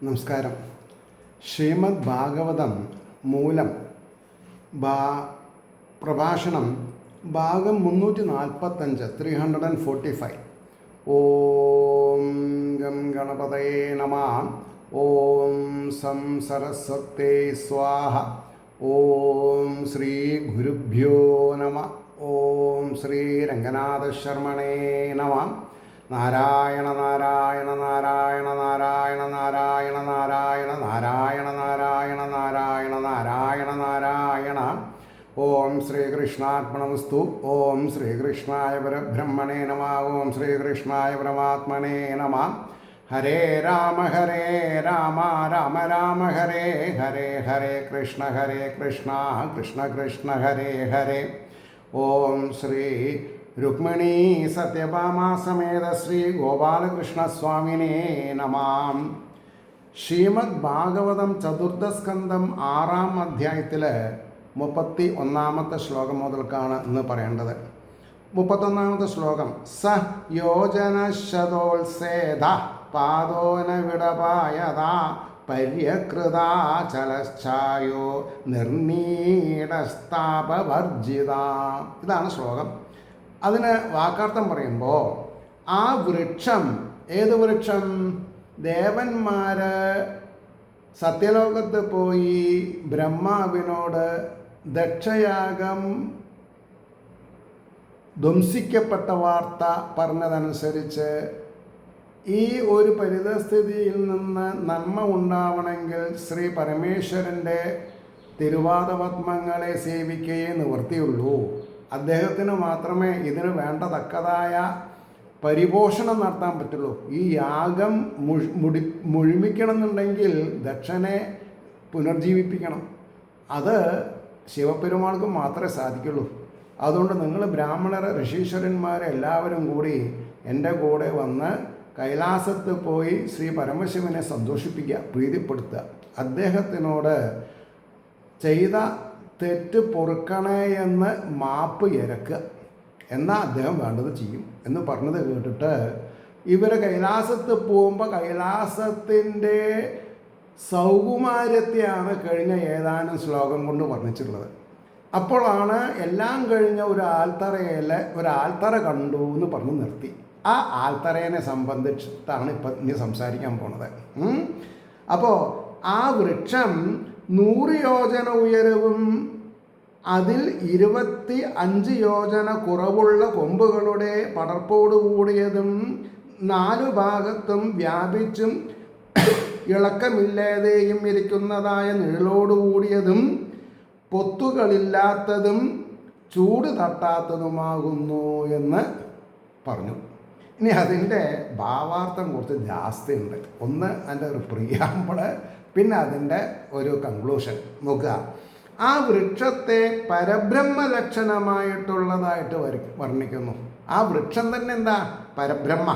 നമസ്കാരം. ശ്രീമദ് ഭാഗവതം മൂലം പ്രഭാഷണം ഭാഗം 345 345. ഓം ഗം ഗണപതയേ നമഃ. ഓം സം സരസ്വതേ സ്വാഹ. ഓം ശ്രീ ഗുരുഭ്യോ നമഃ. ഓം ശ്രീ രംഗനാഥ ശർമ്മണേ നമഃ. നാരായണ നാരായണ നാരായണ നാരായണ നാരായണ നാരായണ നാരായണ നാരായണ നാരായണ നാരായണ നാരായണ. ഓം ശ്രീകൃഷ്ണാർപ്പണമസ്തു. ഓം ശ്രീകൃഷ്ണായ പരബ്രഹ്മണേ നമഃ. ഓം ശ്രീകൃഷ്ണായ പരമാത്മനേ നമഃ. ഹരേ രാമ രാമ രാമ ഹരേ ഹരേ. ഹരേ കൃഷ്ണ കൃഷ്ണ കൃഷ്ണ ഹരേ ഹരേ. ഓം ശ്രീ രുക്മിണീ സത്യഭാമാ സമേത ശ്രീ ഗോപാലകൃഷ്ണസ്വാമിനേ നമാം. ശ്രീമദ് ഭാഗവതം ചതുർത്ഥസ്കന്ധം 6-ാം അധ്യായത്തിൽ 31-ാമത്തെ ശ്ലോകം മുതൽക്കാണ് ഇന്ന് പറയേണ്ടത്. 31-ാമത്തെ ശ്ലോകം. സ യോജനശതോത്സേധ പാദോന വിടപായത പര്യകൃതാചലശ്ചായോ നിർണീടസ്താപവർജിത. ഇതാണ് ശ്ലോകം. അതിന് വാക്കാർത്ഥം പറയുമ്പോൾ ആ വൃക്ഷം, ഏത് വൃക്ഷം? ദേവന്മാർ സത്യലോകത്ത് പോയി ബ്രഹ്മാവിനോട് ദക്ഷയാഗം ധ്വംസിക്കപ്പെട്ട വാർത്ത പറഞ്ഞതനുസരിച്ച് ഈ ഒരു പരിതസ്ഥിതിയിൽ നിന്ന് നന്മ ഉണ്ടാവണമെങ്കിൽ ശ്രീ പരമേശ്വരൻ്റെ തിരുവാദപത്മങ്ങളെ സേവിക്കുകയേ നിവൃത്തിയുള്ളൂ. അദ്ദേഹത്തിന് മാത്രമേ ഇതിന് വേണ്ട തക്കതായ പരിപോഷണം നടത്താൻ പറ്റുള്ളൂ. ഈ യാഗം മുഴുമിക്കണമെന്നുണ്ടെങ്കിൽ ദക്ഷനെ പുനർജീവിപ്പിക്കണം. അത് ശിവപെരുമാൾക്ക് മാത്രമേ സാധിക്കുള്ളൂ. അതുകൊണ്ട് നിങ്ങൾ ബ്രാഹ്മണർ, ഋഷീശ്വരന്മാർ എല്ലാവരും കൂടി എൻ്റെ കൂടെ വന്ന് കൈലാസത്ത് പോയി ശ്രീ പരമശിവനെ സന്തോഷിപ്പിക്കുക, പ്രീതിപ്പെടുത്തുക. അദ്ദേഹത്തിനോട് ചെയ്ത തെറ്റ് പൊറുക്കണേ എന്ന് മാപ്പ് ഇരക്കുക. എന്നാൽ അദ്ദേഹം വേണ്ടത് ചെയ്യും എന്ന് പറഞ്ഞത് കേട്ടിട്ട് ഇവർ കൈലാസത്ത് പോകുമ്പോൾ കൈലാസത്തിൻ്റെ സൗകുമാര്യത്തെയാണ് കഴിഞ്ഞ ഏതാനും ശ്ലോകം കൊണ്ട് വർണ്ണിച്ചിട്ടുള്ളത്. അപ്പോഴാണ് എല്ലാം കഴിഞ്ഞ ഒരു ആൽത്തറ കണ്ടു എന്ന് പറഞ്ഞ് നിർത്തി. ആ ആൽത്തറേനെ സംബന്ധിച്ചിട്ടാണ് ഇപ്പം ഇനി സംസാരിക്കാൻ പോണത്. അപ്പോൾ ആ വൃക്ഷം 100 യോജന ഉയരവും അതിൽ 25 യോജന കുറവുള്ള കൊമ്പുകളുടെ പടർപ്പോടുകൂടിയതും 4 ഭാഗത്തും വ്യാപിച്ചും ഇളക്കമില്ലാതെയും ഇരിക്കുന്നതായ നിഴലോടുകൂടിയതും പൊത്തുകളില്ലാത്തതും ചൂട് തട്ടാത്തതുമാകുന്നു എന്ന് പറഞ്ഞു. ഇനി അതിൻ്റെ ഭാവാർത്ഥം കുറച്ച് ജാസ്തിയുണ്ട്. ഒന്ന് അതിൻ്റെ ഒരു പ്രിയാമ്പിള്, പിന്നെ അതിൻ്റെ ഒരു കൺക്ലൂഷൻ നോക്കുക. ആ വൃക്ഷത്തെ പരബ്രഹ്മ ലക്ഷണമായിട്ടുള്ളതായിട്ട് വർണ്ണിക്കുന്നു. ആ വൃക്ഷം തന്നെ എന്താ? പരബ്രഹ്മ.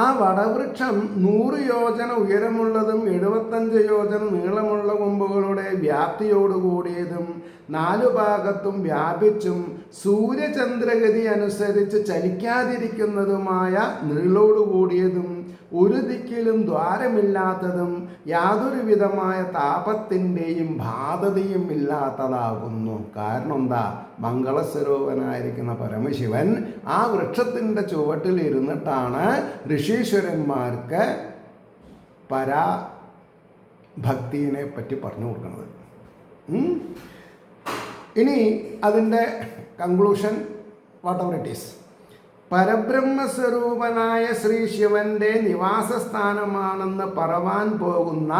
ആ വടവൃക്ഷം 100 യോജന ഉയരമുള്ളതും 75 യോജന നീളമുള്ള കൊമ്പുകളുടെ വ്യാപ്തിയോടുകൂടിയതും 4 ഭാഗത്തും വ്യാപിച്ചും സൂര്യചന്ദ്രഗതി അനുസരിച്ച് ചലിക്കാതിരിക്കുന്നതുമായ നീളോടുകൂടിയതും ഒരു ദിക്കിലും ദ്വാരമില്ലാത്തതും യാതൊരു വിധമായ താപത്തിൻ്റെയും ബാധതയും ഇല്ലാത്തതാകുന്നു. കാരണം എന്താ? മംഗളസ്വരൂപനായിരിക്കുന്ന പരമശിവൻ ആ വൃക്ഷത്തിൻ്റെ ചുവട്ടിൽ ഇരുന്നിട്ടാണ് ഋഷീശ്വരന്മാർക്ക് പരാഭക്തിയെ പറ്റി പറഞ്ഞു കൊടുക്കുന്നത്. ഇനി അതിൻ്റെ കൺക്ലൂഷൻ വാട്ടെവർ ഇറ്റ് ഈസ്. പരബ്രഹ്മസ്വരൂപനായ ശ്രീ ശിവന്റെ നിവാസസ്ഥാനമാണെന്ന് പറവാൻ പോകുന്ന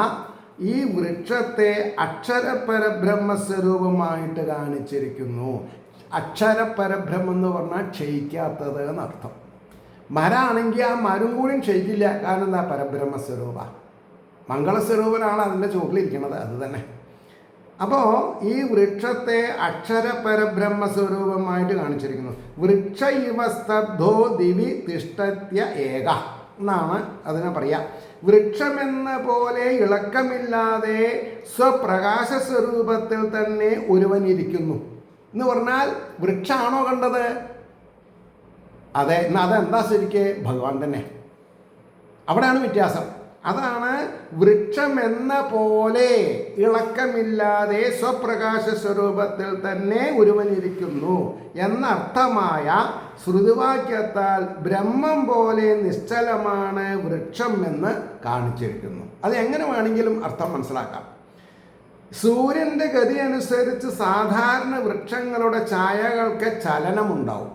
ഈ വൃക്ഷത്തെ അക്ഷരപരബ്രഹ്മസ്വരൂപമായിട്ട് കാണിച്ചിരിക്കുന്നു. അക്ഷരപരബ്രഹ്മം എന്ന് പറഞ്ഞാൽ ക്ഷയിക്കാത്തത് എന്നർത്ഥം. മരമാണെങ്കിൽ ആ മരം കൂടി ക്ഷയിക്കില്ല. കാരണം എന്താ? പരബ്രഹ്മസ്വരൂപ, മംഗളസ്വരൂപനാണ് അതിൻ്റെ ചുവട്ടിലിരിക്കുന്നത്. അത് തന്നെ. അപ്പോൾ ഈ വൃക്ഷത്തെ അക്ഷരപരബ്രഹ്മസ്വരൂപമായിട്ട് കാണിച്ചിരിക്കുന്നു. വൃക്ഷ ഇവ സ്തബ്ധോ ദിവി തിഷ്ടത്യ ഏക എന്നാണ് അതിനെ പറയുക. വൃക്ഷമെന്ന പോലെ ഇളക്കമില്ലാതെ സ്വപ്രകാശ സ്വരൂപത്തിൽ തന്നെ ഒരുവൻ ഇരിക്കുന്നു എന്ന് പറഞ്ഞാൽ വൃക്ഷമാണോ കണ്ടത്? അതെ. എന്നാൽ അതെന്താ ശരിക്ക്? ഭഗവാൻ തന്നെ. അവിടെയാണ് വ്യത്യാസം. അതാണ് വൃക്ഷം എന്ന പോലെ ഇളക്കമില്ലാതെ സ്വപ്രകാശ സ്വരൂപത്തിൽ തന്നെ ഒരുവനിരിക്കുന്നു എന്നർത്ഥമായ ശ്രുതിവാക്യത്താൽ ബ്രഹ്മം പോലെ നിശ്ചലമാണ് വൃക്ഷം എന്ന് കാണിച്ചിരിക്കുന്നു. അത് എങ്ങനെ വേണമെങ്കിലും അർത്ഥം മനസ്സിലാക്കാം. സൂര്യൻ്റെ ഗതി അനുസരിച്ച് സാധാരണ വൃക്ഷങ്ങളുടെ ഛായകൾക്ക് ചലനമുണ്ടാവും.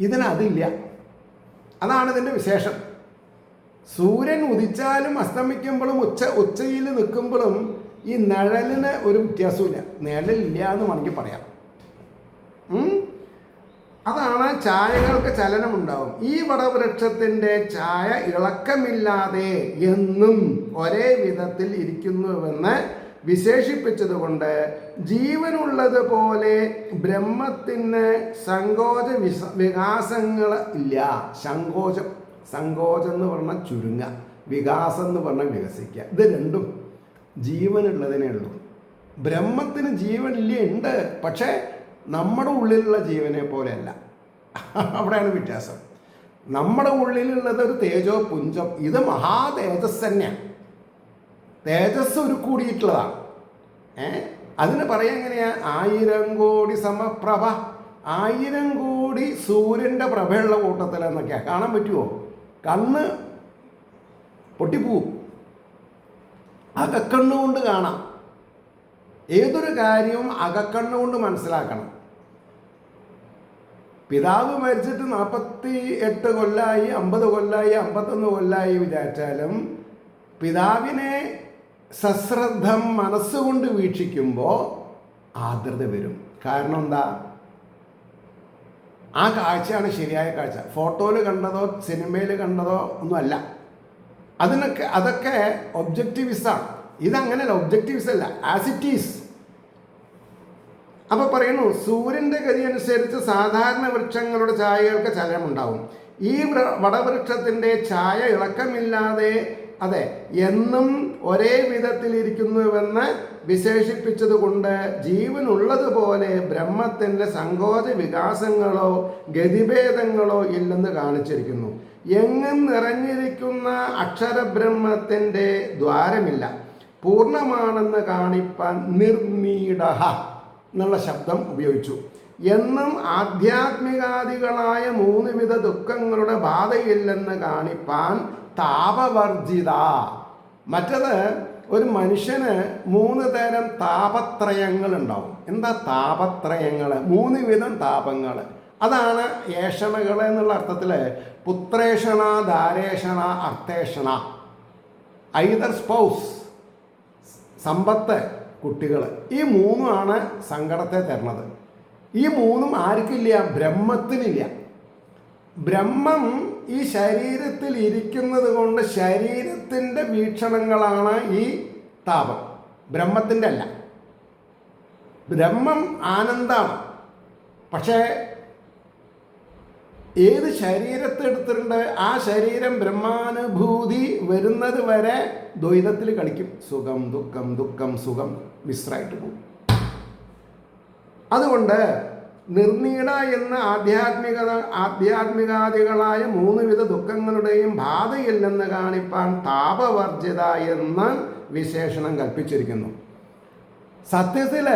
ഇതിനതില്ല. അതാണ് ഇതിൻ്റെ വിശേഷം. സൂര്യൻ ഉദിച്ചാലും അസ്തമിക്കുമ്പോഴും ഉച്ചയിൽ നിൽക്കുമ്പോഴും ഈ നിഴലിന് ഒരു വ്യത്യാസമില്ല. നിഴലില്ല എന്ന് വേണമെങ്കിൽ പറയാം. അതാണ് ഛായകൾക്ക് ചലനമുണ്ടാവും. ഈ വടവൃക്ഷത്തിൻ്റെ ഛായ ഇളക്കമില്ലാതെ എന്നും ഒരേ വിധത്തിൽ ഇരിക്കുന്നുവെന്ന് വിശേഷിപ്പിച്ചതുകൊണ്ട് ജീവനുള്ളതുപോലെ ബ്രഹ്മത്തിന് സങ്കോച വികാസങ്ങൾ ഇല്ല. സങ്കോചം എന്ന് പറഞ്ഞാൽ ചുരുങ്ങുക, വികാസം എന്ന് പറഞ്ഞാൽ വികസിക്കുക. ഇത് രണ്ടും ജീവനുള്ളതിനേ ഉള്ളൂ. ബ്രഹ്മത്തിന് ജീവനില്ല, ഉണ്ട്, പക്ഷേ നമ്മുടെ ഉള്ളിലുള്ള ജീവനെ പോലെയല്ല. അവിടെയാണ് വ്യത്യാസം. നമ്മുടെ ഉള്ളിലുള്ളത് ഒരു തേജോ പുഞ്ചം. ഇത് മഹാതേജസ് തന്നെയാണ്. തേജസ് ഒരു കൂടിയിട്ടുള്ളതാണ്. അതിന് പറയാൻ എങ്ങനെയാ? 1000 കോടി സമപ്രഭ. 1000 കോടി സൂര്യൻ്റെ പ്രഭയുള്ള കൂട്ടത്തിൽ എന്നൊക്കെയാ. കാണാൻ പറ്റുമോ? കണ്ണ് പൊട്ടിപ്പോവും. അകക്കണ്ണുകൊണ്ട് കാണാം. ഏതൊരു കാര്യവും അകക്കണ്ണുകൊണ്ട് മനസ്സിലാക്കണം. പിതാവ് മരിച്ചിട്ട് 48 കൊല്ലമായി, 50 കൊല്ലമായി, 51 കൊല്ലമായി വിചാരിച്ചാലും പിതാവിനെ സശ്രദ്ധം മനസ്സുകൊണ്ട് വീക്ഷിക്കുമ്പോൾ ആർദ്രത വരും. കാരണം എന്താ? ആ കാഴ്ചയാണ് ശരിയായ കാഴ്ച. ഫോട്ടോയിൽ കണ്ടതോ സിനിമയിൽ കണ്ടതോ ഒന്നുമല്ല. അതൊക്കെ ഒബ്ജക്റ്റീവിസാണ്. ഇതങ്ങനെയല്ല, ഒബ്ജക്റ്റീവ്സ് അല്ല, ആസ് ഇറ്റ് ഈസ്. അപ്പോൾ പറയുന്നു, സൂര്യൻ്റെ ഗതി അനുസരിച്ച് സാധാരണ വൃക്ഷങ്ങളുടെ ഛായകൾക്ക് ചലനമുണ്ടാവും. ഈ വടവൃക്ഷത്തിൻ്റെ ഛായ ഇളക്കമില്ലാതെ അതെ എന്നും ഒരേ വിധത്തിലിരിക്കുന്നുവെന്ന് വിശേഷിപ്പിച്ചതുകൊണ്ട് ജീവനുള്ളതുപോലെ ബ്രഹ്മത്തിൻ്റെ സങ്കോച വികാസങ്ങളോ ഗതിഭേദങ്ങളോ ഇല്ലെന്ന് കാണിച്ചിരിക്കുന്നു. എങ്ങും നിറഞ്ഞിരിക്കുന്ന അക്ഷരബ്രഹ്മത്തിൻ്റെ ദ്വാരമില്ല. പൂർണ്ണമാണെന്ന് കാണിപ്പാൻ നിർമീഡഹ എന്നുള്ള ശബ്ദം ഉപയോഗിച്ചു. എന്നും ആധ്യാത്മികാദികളായ 3 വിധ ദുഃഖങ്ങളുടെ ബാധയില്ലെന്ന് കാണിപ്പാൻ താപവർജിത. മറ്റത് ഒരു മനുഷ്യന് 3 തരം താപത്രയങ്ങളുണ്ടാവും. എന്താ താപത്രയങ്ങൾ? 3 വിധം താപങ്ങൾ. അതാണ് ഏഷണകൾ എന്നുള്ള അർത്ഥത്തിൽ പുത്രേഷണ, ദാരേഷണ, അർത്ഥേഷണ. ഐദർ സ്പൗസ്, സമ്പത്ത്, കുട്ടികൾ. ഈ 3 സങ്കടത്തെ തരുന്നത്. ഈ 3 ആർക്കില്ല? ബ്രഹ്മത്തിനില്ല. ബ്രഹ്മം ഈ ശരീരത്തിൽ ഇരിക്കുന്നത് കൊണ്ട് ശരീരത്തിൻ്റെ വീക്ഷണങ്ങളാണ് ഈ താപം, ബ്രഹ്മത്തിൻ്റെ അല്ല. ബ്രഹ്മം ആനന്ദമാണ്. പക്ഷേ ഏത് ശരീരത്തെ എടുത്തിട്ടുണ്ട്, ആ ശരീരം ബ്രഹ്മാനുഭൂതി വരുന്നത് വരെ ദ്വൈതത്തിൽ കളിക്കും. സുഖം ദുഃഖം, ദുഃഖം സുഖം, മിശ്രമായിട്ട് പോകും. അതുകൊണ്ട് നിർണീഡ എന്ന ആധ്യാത്മികാദികളായ 3 വിധ ദുഃഖങ്ങളുടെയും ബാധയില്ലെന്ന് കാണിപ്പാൻ താപവർജിത എന്ന് വിശേഷണം കൽപ്പിച്ചിരിക്കുന്നു. സത്യത്തിൽ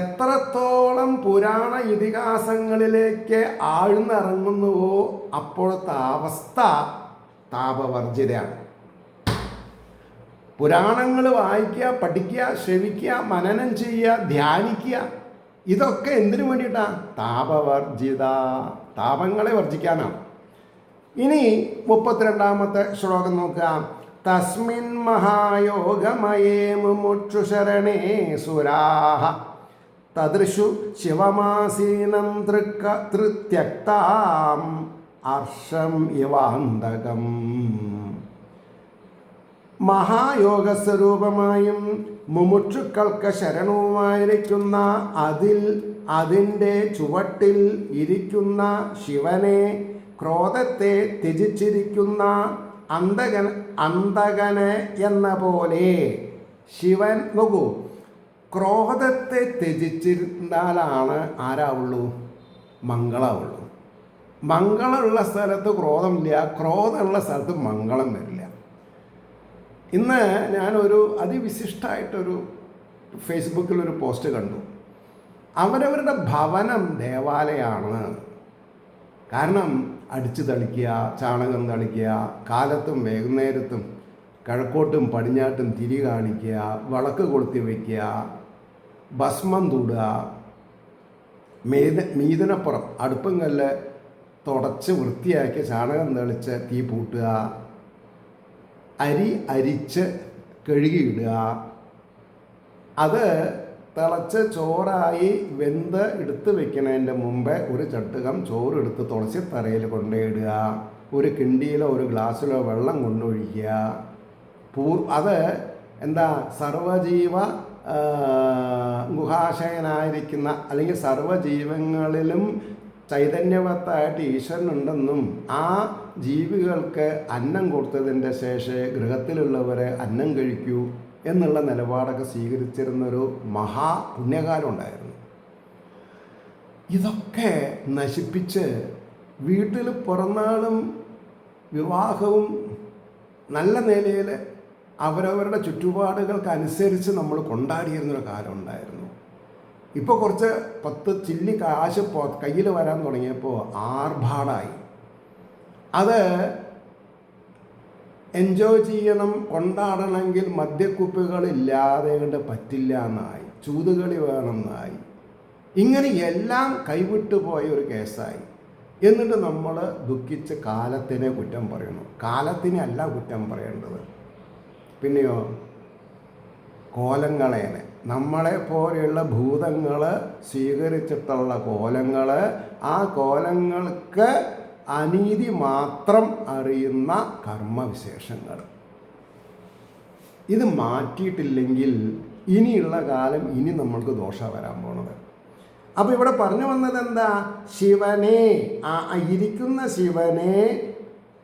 എത്രത്തോളം പുരാണ ഇതിഹാസങ്ങളിലേക്ക് ആഴ്ന്നിറങ്ങുന്നുവോ അപ്പോഴത്തെ അവസ്ഥ താപവർജിതയാണ്. പുരാണങ്ങൾ വായിക്കുക, പഠിക്കുക, ശ്രവിക്കുക, മനനം ചെയ്യുക, ധ്യാനിക്കുക. ഇതൊക്കെ എന്തിനു വേണ്ടിയിട്ടാണ്? താപവർജിത, താപങ്ങളെ വർജിക്കാനാണ്. ഇനി 32ാമത്തെ ശ്ലോകം നോക്കുക. തസ്മിൻ മഹായോഗമയേ മുമുക്ഷുശരണേ സുരാഹ തദൃശു ശിവമാസീനം ത്യക്താം അർഷം ഇവാന്തകം. മഹായോഗസ്വരൂപമായും മുമുക്ഷുക്കൾക്ക് ശരണവുമായിരിക്കുന്ന അതിൻ്റെ ചുവട്ടിൽ ഇരിക്കുന്ന ശിവനെ, ക്രോധത്തെ ത്യജിച്ചിരിക്കുന്ന അന്തകനെ എന്ന പോലെ ശിവൻ നോക്കൂ, ക്രോധത്തെ ത്യജിച്ചിരുന്നാലാണ് ആരാവുള്ളൂ? മംഗളമുള്ളൂ. മംഗളമുള്ള സ്ഥലത്ത് ക്രോധമില്ല, ക്രോധമുള്ള സ്ഥലത്ത് മംഗളം വരില്ല. ഇന്ന് ഞാനൊരു അതിവിശിഷ്ടമായിട്ടൊരു ഫേസ്ബുക്കിലൊരു പോസ്റ്റ് കണ്ടു. അവരവരുടെ ഭവനം ദേവാലയമാണ്. കാരണം അടിച്ചു തളിക്കുക, ചാണകം തളിക്കുക, കാലത്തും വൈകുന്നേരത്തും കിഴക്കോട്ടും പടിഞ്ഞാട്ടും തിരി കാണിക്കുക, വിളക്ക് കൊളുത്തി വയ്ക്കുക, ഭസ്മം തൊടുക, മീതനപ്പുറം അടുപ്പും കല്ല് തുടച്ച് വൃത്തിയാക്കി ചാണകം തെളിച്ച് തീ പൂട്ടുക, അരി അരിച്ച് കഴുകിയിടുക, അത് തിളച്ച് ചോറായി വെന്ത് എടുത്ത് വെക്കുന്നതിൻ്റെ മുമ്പേ ഒരു ചട്ടുകം ചോറെടുത്ത് തുളസിത്തറയിൽ കൊണ്ടുപോയിടുക, ഒരു കിണ്ടിയിലോ ഒരു ഗ്ലാസ്സിലോ വെള്ളം കൊണ്ടൊഴിക്കുക. അത് എന്താ സർവജീവ ഗുഹാശയനായിരിക്കുന്ന അല്ലെങ്കിൽ സർവജീവങ്ങളിലും ചൈതന്യവത്തായിട്ട് ഈശ്വരനുണ്ടെന്നും ആ ജീവികൾക്ക് അന്നം കൊടുത്തതിൻ്റെ ശേഷം ഗൃഹത്തിലുള്ളവരെ അന്നം കഴിക്കൂ എന്നുള്ള നിലപാടൊക്കെ സ്വീകരിച്ചിരുന്നൊരു മഹാപുണ്യകാലം ഉണ്ടായിരുന്നു. ഇതൊക്കെ നശിപ്പിച്ച് വീട്ടിൽ പിറന്നാളും വിവാഹവും നല്ല നിലയിൽ അവരവരുടെ ചുറ്റുപാടുകൾക്കനുസരിച്ച് നമ്മൾ കൊണ്ടാടിയിരുന്നൊരു കാലം ഉണ്ടായിരുന്നു. ഇപ്പോൾ കുറച്ച് 10 ചില്ലി കാശ് കയ്യിൽ വരാൻ തുടങ്ങിയപ്പോൾ ആർഭാടായി. അത് എൻജോയ് ചെയ്യണം, കൊണ്ടാടണമെങ്കിൽ മദ്യക്കുപ്പികളില്ലാതെ കൊണ്ട് പറ്റില്ല എന്നായി, ചൂതുകളി വേണമെന്നായി. ഇങ്ങനെ എല്ലാം കൈവിട്ടു പോയ ഒരു കേസായി. എന്നിട്ട് നമ്മൾ ദുഃഖിച്ച് കാലത്തിനെ കുറ്റം പറയുന്നു. കാലത്തിനെ അല്ല കുറ്റം പറയേണ്ടത്, പിന്നെയോ കോലങ്ങളേനെ, നമ്മളെ പോലെയുള്ള ഭൂതങ്ങൾ സ്വീകരിച്ചിട്ടുള്ള കോലങ്ങൾ, ആ കോലങ്ങൾക്ക് അനീതി മാത്രം അറിയുന്ന കർമ്മവിശേഷങ്ങൾ. ഇത് മാറ്റിയിട്ടില്ലെങ്കിൽ ഇനിയുള്ള കാലം ഇനി നമ്മൾക്ക് ദോഷം വരാൻ പോണത്. അപ്പോൾ ഇവിടെ പറഞ്ഞു വന്നത് എന്താ? ശിവനെ, ഇരിക്കുന്ന ശിവനെ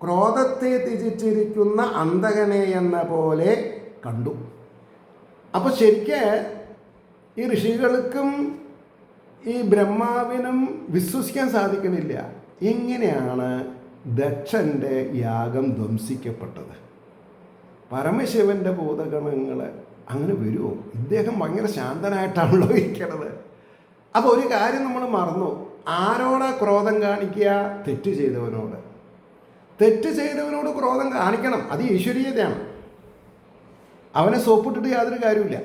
ക്രോധത്തെ ത്യജിച്ചിരിക്കുന്ന അന്തകനെ എന്ന പോലെ കണ്ടു. അപ്പോൾ ശരിക്ക് ഈ ഋഷികൾക്കും ഈ ബ്രഹ്മാവിനും വിശ്വസിക്കാൻ സാധിക്കുന്നില്ല. എങ്ങനെയാണ് ദക്ഷൻ്റെ യാഗം ധ്വംസിക്കപ്പെട്ടത്? പരമശിവൻ്റെ ഭൂതഗണങ്ങൾ അങ്ങനെ വരുമോ? ഇദ്ദേഹം ഭയങ്കര ശാന്തനായിട്ടാണല്ലോ ഇരിക്കണത്. അപ്പോൾ ഒരു കാര്യം നമ്മൾ മറന്നു. ആരോടാ ക്രോധം കാണിക്കുക? തെറ്റ് ചെയ്തവനോട്. തെറ്റ് ചെയ്തവനോട് ക്രോധം കാണിക്കണം, അത് ഈശ്വരീയതയാണ്. അവനെ സോപ്പിട്ടിട്ട് യാതൊരു കാര്യമില്ല.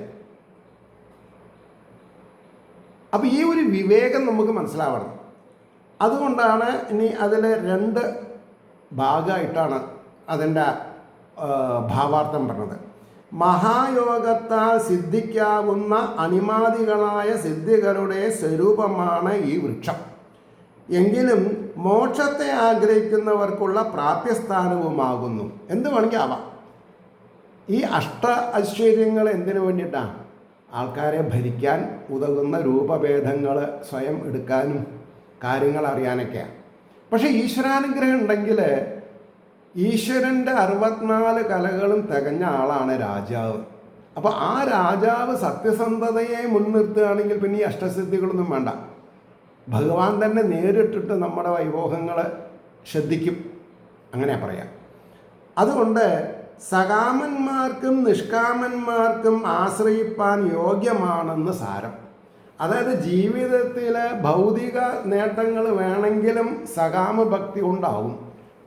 അപ്പോൾ ഈ ഒരു വിവേകം നമുക്ക് മനസ്സിലാവണം. അതുകൊണ്ടാണ് ഇനി അതിൽ 2 ഭാഗമായിട്ടാണ് അതിൻ്റെ ഭാവാർത്ഥം പറഞ്ഞത്. മഹായോഗത്താൽ സിദ്ധിക്കാവുന്ന അനിമാദികളായ സിദ്ധികളുടെ സ്വരൂപമാണ് ഈ വൃക്ഷം. എങ്കിലും മോക്ഷത്തെ ആഗ്രഹിക്കുന്നവർക്കുള്ള പ്രാപ്യസ്ഥാനവുമാകുന്നു. എന്ത് വേണമെങ്കിൽ ആവാം. ഈ ഐശ്വര്യങ്ങൾ എന്തിനു വേണ്ടിയിട്ടാണ്? ആൾക്കാരെ ഭരിക്കാൻ ഉതകുന്ന രൂപഭേദങ്ങൾ സ്വയം എടുക്കാനും കാര്യങ്ങൾ അറിയാനൊക്കെയാണ്. പക്ഷേ ഈശ്വരാനുഗ്രഹം ഉണ്ടെങ്കിൽ ഈശ്വരൻ്റെ 64 കലകളും തികഞ്ഞ ആളാണ് രാജാവ്. അപ്പോൾ ആ രാജാവ് സത്യസന്ധതയെ മുൻനിർത്തുകയാണെങ്കിൽ പിന്നെ ഈ അഷ്ടസിദ്ധികളൊന്നും വേണ്ട. ഭഗവാൻ തന്നെ നേരിട്ടിട്ട് നമ്മുടെ വൈഭോഗങ്ങൾ ശ്രദ്ധിക്കും, അങ്ങനെ പറയാം. അതുകൊണ്ട് സകാമന്മാർക്കും നിഷ്കാമന്മാർക്കും ആശ്രയിപ്പാൻ യോഗ്യമാണെന്ന് സാരം. അതായത് ജീവിതത്തിൽ ഭൗതിക നേട്ടങ്ങൾ വേണമെങ്കിലും സകാമ ഭക്തി ഉണ്ടാവും.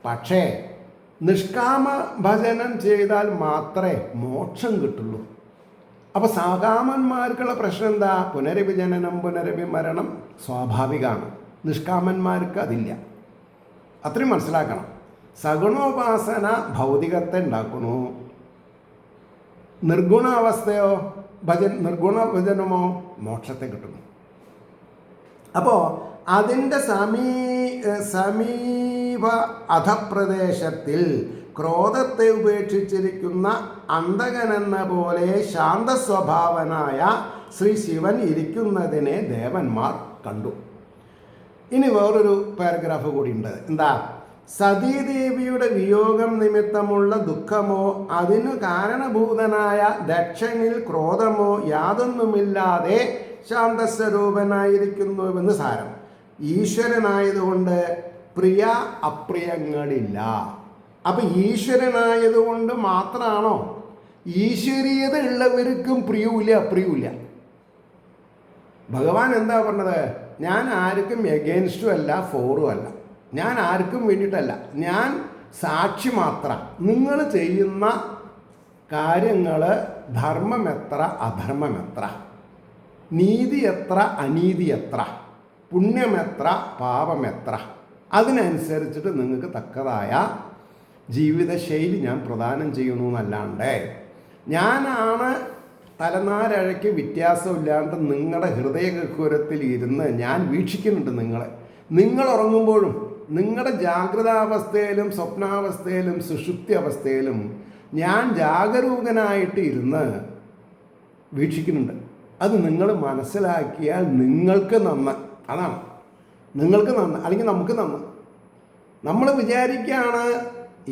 പക്ഷേ നിഷ്കാമ ഭജനം ചെയ്താൽ മാത്രമേ മോക്ഷം കിട്ടുള്ളൂ. അപ്പോൾ സകാമന്മാർക്കുള്ള പ്രശ്നം എന്താ? പുനരഭിജനനം പുനരഭിമരണം സ്വാഭാവികമാണ്. നിഷ്കാമന്മാർക്ക് അതില്ല. അത്രയും മനസ്സിലാക്കണം. സഗുണോപാസന ഭൗതികത്തെ ഉണ്ടാക്കണു. നിർഗുണാവസ്ഥയോ നിർഗുണ ഭജനമോ മോക്ഷത്തെ കിട്ടുന്നു. അപ്പോൾ അതിൻ്റെ സമീപ അധപ്രദേശത്തിൽ ക്രോധത്തെ ഉപേക്ഷിച്ചിരിക്കുന്ന അന്തകനെന്ന പോലെ ശാന്തസ്വഭാവനായ ശ്രീ ശിവൻ ഇരിക്കുന്നതിനെ ദേവന്മാർ കണ്ടു. ഇനി വേറൊരു പാരഗ്രാഫ് കൂടി ഉണ്ട്. എന്താ? സതീദേവിയുടെ വിയോഗം നിമിത്തമുള്ള ദുഃഖമോ അതിനു കാരണഭൂതനായ ദക്ഷനിൽ ക്രോധമോ യാതൊന്നുമില്ലാതെ ശാന്തസ്വരൂപനായിരിക്കുന്നുവെന്ന് സാരം. ഈശ്വരനായതുകൊണ്ട് പ്രിയ അപ്രിയങ്ങളില്ല. അപ്പം ഈശ്വരനായതുകൊണ്ട് മാത്രമാണോ ഈശ്വരീയത ഉള്ളവർക്കും പ്രിയവുമില്ല അപ്രിയവുമില്ല. ഭഗവാൻ എന്താ പറഞ്ഞത്? ഞാൻ ആർക്കും എഗെയിൻസ്റ്റും അല്ല ഫോറും അല്ല, ഞാൻ ആർക്കും വേണ്ടിയിട്ടല്ല, ഞാൻ സാക്ഷി മാത്രം. നിങ്ങൾ ചെയ്യുന്ന കാര്യങ്ങൾ ധർമ്മം എത്ര അധർമ്മം എത്ര, നീതി എത്ര അനീതി എത്ര, പുണ്യമെത്ര പാപമെത്ര, അതിനനുസരിച്ചിട്ട് നിങ്ങൾക്ക് തക്കതായ ജീവിതശൈലി ഞാൻ പ്രദാനം ചെയ്യുന്നു എന്നല്ലാണ്ട് ഞാനാണ് തലനാരഴയ്ക്ക് വ്യത്യാസമില്ലാണ്ട് നിങ്ങളുടെ ഹൃദയഗഹ്വരത്തിൽ ഇരുന്ന് ഞാൻ വീക്ഷിക്കുന്നുണ്ട് നിങ്ങളെ. നിങ്ങൾ ഉറങ്ങുമ്പോഴും നിങ്ങളുടെ ജാഗ്രതാവസ്ഥയിലും സ്വപ്നാവസ്ഥയിലും സുഷുപ്തി അവസ്ഥയിലും ഞാൻ ജാഗരൂകനായിട്ട് ഇരുന്ന് വീക്ഷിക്കുന്നുണ്ട്. അത് നിങ്ങൾ മനസ്സിലാക്കിയാൽ നിങ്ങൾക്ക് നന്ന്. അതാണ് നിങ്ങൾക്ക് നന്ന്, അല്ലെങ്കിൽ നമുക്ക് നന്ന്. നമ്മൾ വിചാരിക്കുകയാണ്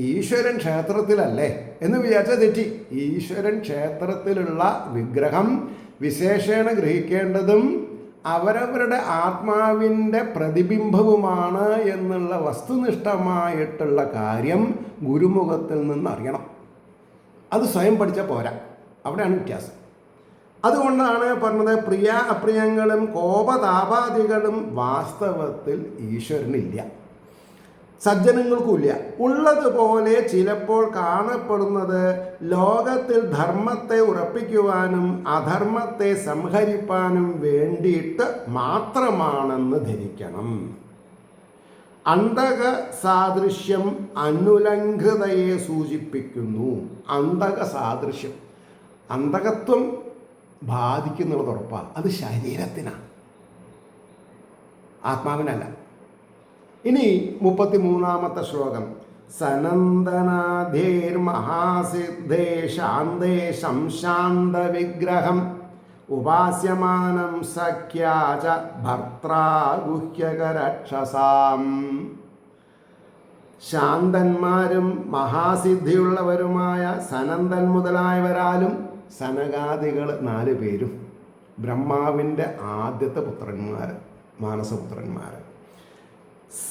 ഈശ്വരൻ ക്ഷേത്രത്തിലല്ലേ എന്ന് വിചാരിച്ചാൽ തെറ്റി. ഈശ്വരൻ ക്ഷേത്രത്തിലുള്ള വിഗ്രഹം വിശേഷേണ ഗ്രഹിക്കേണ്ടതും അവരവരുടെ ആത്മാവിൻ്റെ പ്രതിബിംബവുമാണ് എന്നുള്ള വസ്തുനിഷ്ഠമായിട്ടുള്ള കാര്യം ഗുരുമുഖത്തിൽ നിന്ന് അറിയണം. അത് സ്വയം പഠിച്ചാൽ പോരാ, അവിടെയാണ് വ്യത്യാസം. അതുകൊണ്ടാണ് പറഞ്ഞത് പ്രിയ അപ്രിയങ്ങളും കോപതാപാദികളും വാസ്തവത്തിൽ ഈശ്വരനില്ല, സജ്ജനങ്ങൾക്കുമില്ല. ഉള്ളതുപോലെ ചിലപ്പോൾ കാണപ്പെടുന്നത് ലോകത്തിൽ ധർമ്മത്തെ ഉറപ്പിക്കുവാനും അധർമ്മത്തെ സംഹരിപ്പാനും വേണ്ടിയിട്ട് മാത്രമാണെന്ന് ധരിക്കണം. അന്തക സാദൃശ്യം അനുലംഘൃതയെ സൂചിപ്പിക്കുന്നു. അന്തക സാദൃശ്യം, അന്തകത്വം ബാധിക്കുന്നുള്ളത് ഉറപ്പാണ്. അത് ശരീരത്തിനാണ്, ആത്മാവിനല്ല. ഇനി 33-ാമത്തെ ശ്ലോകം. സനന്ദനാധേർ മഹാസിദ്ധേ ശാന്തേ ശംശാന്ത വിഗ്രഹം ഉപാസ്യമാനം സഖ്യാച ഭർത്രാ ഗുഹ്യകരക്ഷസാം. ശാന്തന്മാരും മഹാസിദ്ധിയുള്ളവരുമായ സനന്ദൻ മുതലായവരാലും സനകാദികൾ 4 പേരും ബ്രഹ്മാവിൻ്റെ ആദ്യത്തെ പുത്രന്മാർ, മാനസപുത്രന്മാർ,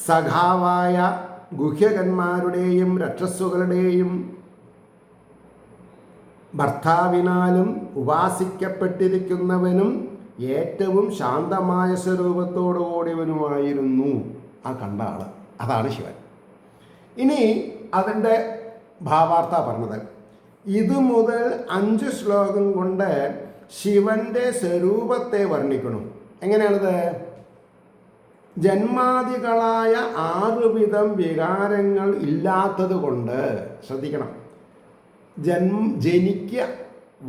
സഖാവായ ഗുഹ്യകന്മാരുടെയും രക്ഷസുകളുടെയും ഭർത്താവിനാലും ഉപാസിക്കപ്പെട്ടിരിക്കുന്നവനും ഏറ്റവും ശാന്തമായ സ്വരൂപത്തോടുകൂടിയവനുമായിരുന്നു ആ കണ്ട ആൾ. അതാണ് ശിവൻ. ഇനി അതിൻ്റെ ഭാവാർത്ഥ പറഞ്ഞത്. ഇത് മുതൽ 5 ശ്ലോകം കൊണ്ട് ശിവന്റെ സ്വരൂപത്തെ വർണ്ണിക്കണം. എങ്ങനെയാണിത്? ജന്മാദികളായ 6 വിധം വികാരങ്ങൾ ഇല്ലാത്തത് കൊണ്ട്, ശ്രദ്ധിക്കണം, ജനിക്കുക,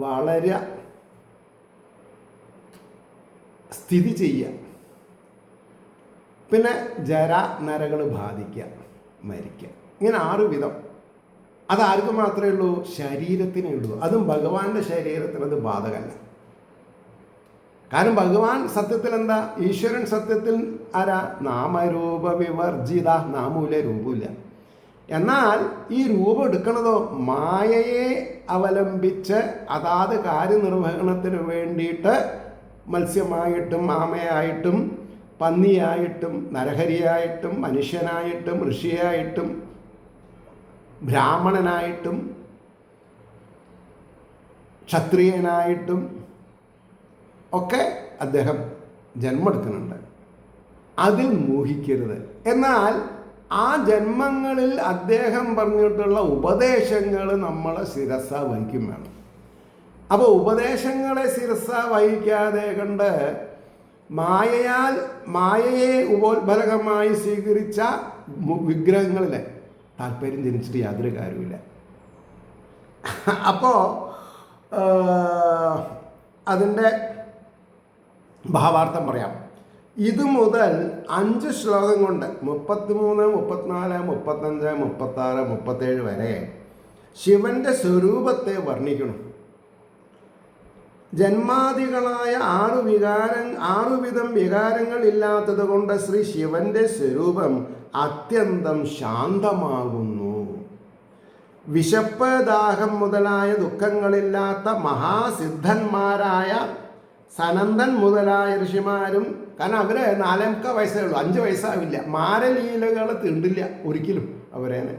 വളരുക, സ്ഥിതി ചെയ്യുക, പിന്നെ ജര നരകൾ ബാധിക്കുക, മരിക്കുക, ഇങ്ങനെ 6 വിധം. അതാർക്കും മാത്രമേ ഉള്ളൂ? ശരീരത്തിനേ ഉള്ളൂ. അതും ഭഗവാന്റെ ശരീരത്തിന് അത് ബാധകമല്ല. കാരണം ഭഗവാൻ സത്യത്തിൽ എന്താ? ഈശ്വരൻ സത്യത്തിൽ ആരാ? നാമരൂപ വിവർജിത, നാമൂല രൂപമില്ല. എന്നാൽ ഈ രൂപം എടുക്കണതോ മായയെ അവലംബിച്ച് അതാത് കാര്യനിർവഹണത്തിന് വേണ്ടിയിട്ട് മത്സ്യമായിട്ടും ആമയായിട്ടും പന്നിയായിട്ടും നരഹരിയായിട്ടും മനുഷ്യനായിട്ടും ഋഷിയായിട്ടും ബ്രാഹ്മണനായിട്ടും ക്ഷത്രിയനായിട്ടും ഒക്കെ അദ്ദേഹം ജന്മെടുക്കുന്നുണ്ട്. അതിൽ മോഹിക്കരുത്. എന്നാൽ ആ ജന്മങ്ങളിൽ അദ്ദേഹം പറഞ്ഞിട്ടുള്ള ഉപദേശങ്ങൾ നമ്മൾ ശിരസ വഹിക്കും വേണം. അപ്പോൾ ഉപദേശങ്ങളെ ശിരസ വഹിക്കാതെ കണ്ട് മായയെ ഉപോത്ബലകമായി സ്വീകരിച്ച വിഗ്രഹങ്ങളിൽ താല്പര്യം ജനിച്ചിട്ട് യാതൊരു കാര്യമില്ല. അപ്പോൾ അതിൻ്റെ ഭാവാർത്ഥം പറയാം. ഇത് മുതൽ 5 ശ്ലോകം കൊണ്ട് 33, 34, 35, 36, 37 വരെ ശിവന്റെ സ്വരൂപത്തെ വർണ്ണിക്കണം. ജന്മാദികളായ 6 വിധം വികാരങ്ങൾ ഇല്ലാത്തത് കൊണ്ട് ശ്രീ ശിവന്റെ സ്വരൂപം അത്യന്തം ശാന്തമാകുന്നു. വിശപ്പ്, ദാഹം മുതലായ ദുഃഖങ്ങളില്ലാത്ത മഹാസിദ്ധന്മാരായ സനന്ദൻ മുതലായ ഋഷിമാരും, കാരണം അവർ 4 വയസ്സേ ഉള്ളൂ, 5 വയസ്സാവില്ല, മാരലീലകൾ തീണ്ടില്ല ഒരിക്കലും അവരേനെ.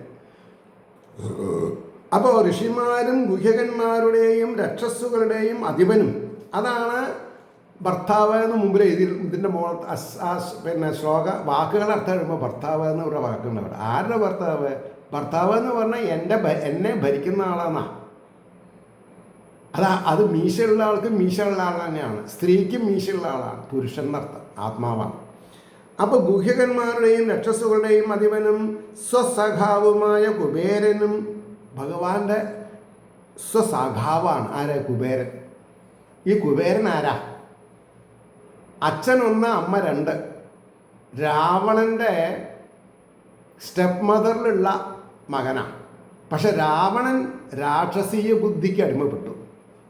അപ്പോൾ ഋഷിമാരും ഗുഹ്യകന്മാരുടെയും രക്ഷസ്സുകളുടെയും അധിപനും, അതാണ് ഭർത്താവ് എന്ന് മുമ്പിൽ എഴുതി. ഇതിൻ്റെ പിന്നെ ശ്ലോക വാക്കുകളുടെ അർത്ഥം എഴുതുമ്പോൾ ഭർത്താവ് എന്ന് ഒരു വാക്കുണ്ട് അവിടെ. ആരുടെ ഭർത്താവ്? ഭർത്താവ് എന്ന് പറഞ്ഞാൽ എന്നെ ഭരിക്കുന്ന ആളാന്നാ. അത് മീശയുള്ള ആൾക്ക് മീശയുള്ള ആൾ തന്നെയാണ്, സ്ത്രീക്കും മീശയുള്ള ആളാണ്, പുരുഷൻ എന്നർത്ഥം, ആത്മാവാണ്. അപ്പോൾ ഗുഹ്യകന്മാരുടെയും രക്ഷസ്സുകളുടെയും അധിപനും സ്വസഖാവുമായ കുബേരനും, ഭഗവാന്റെ സ്വസഖാവാണ് ആരാ? കുബേരൻ. ഈ കുബേരൻ ആരാ? അച്ഛൻ 1 അമ്മ 2, രാവണൻ്റെ സ്റ്റെപ്പ് മദറിലുള്ള മകനാണ്. പക്ഷെ രാവണൻ രാക്ഷസീയ ബുദ്ധിക്ക് അടിമപ്പെട്ടു,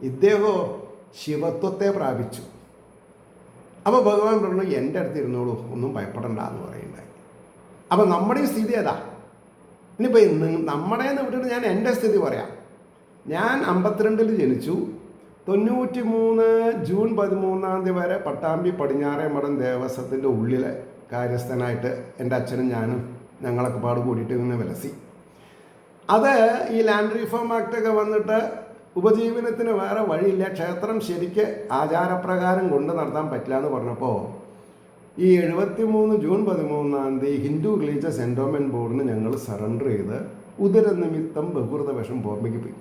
ഇദ്ദേഹമോ ശിവത്വത്തെ പ്രാപിച്ചു. അപ്പോൾ ഭഗവാൻ പറഞ്ഞു, എൻ്റെ അടുത്ത് ഇരുന്നോളൂ, ഒന്നും ഭയപ്പെടണ്ട എന്ന് പറയുണ്ടായി. അപ്പോൾ നമ്മുടെ ഈ സ്ഥിതി ഏതാ? ഇനിയിപ്പോൾ നമ്മുടേന്ന് വിട്ടിട്ട് ഞാൻ എൻ്റെ സ്ഥിതി പറയാം. ഞാൻ 52 ജനിച്ചു. 93 ജൂൺ 13 വരെ പട്ടാമ്പി പടിഞ്ഞാറേമഠം ദേവസ്വത്തിൻ്റെ ഉള്ളിലെ കാര്യസ്ഥനായിട്ട് എൻ്റെ അച്ഛനും ഞാനും ഞങ്ങളൊക്കെ പാട് കൂടിയിട്ട് ഇങ്ങനെ വിലസി. അത് ഈ ലാൻഡ് റീഫോം ആക്റ്റൊക്കെ വന്നിട്ട് ഉപജീവനത്തിന് വേറെ വഴിയില്ല, ക്ഷേത്രം ശരിക്ക് ആചാരപ്രകാരം കൊണ്ട് നടത്താൻ പറ്റില്ല എന്ന് പറഞ്ഞപ്പോൾ ഈ 73 ജൂൺ 13 ഹിന്ദു റിലീജിയസ് എൻഡോമെൻറ്റ് ബോർഡിന് ഞങ്ങൾ സറണ്ടർ ചെയ്ത് ഉദരനിമിത്തം ബഹുകൃത വേഷം ബോംബെക്ക് പോയി.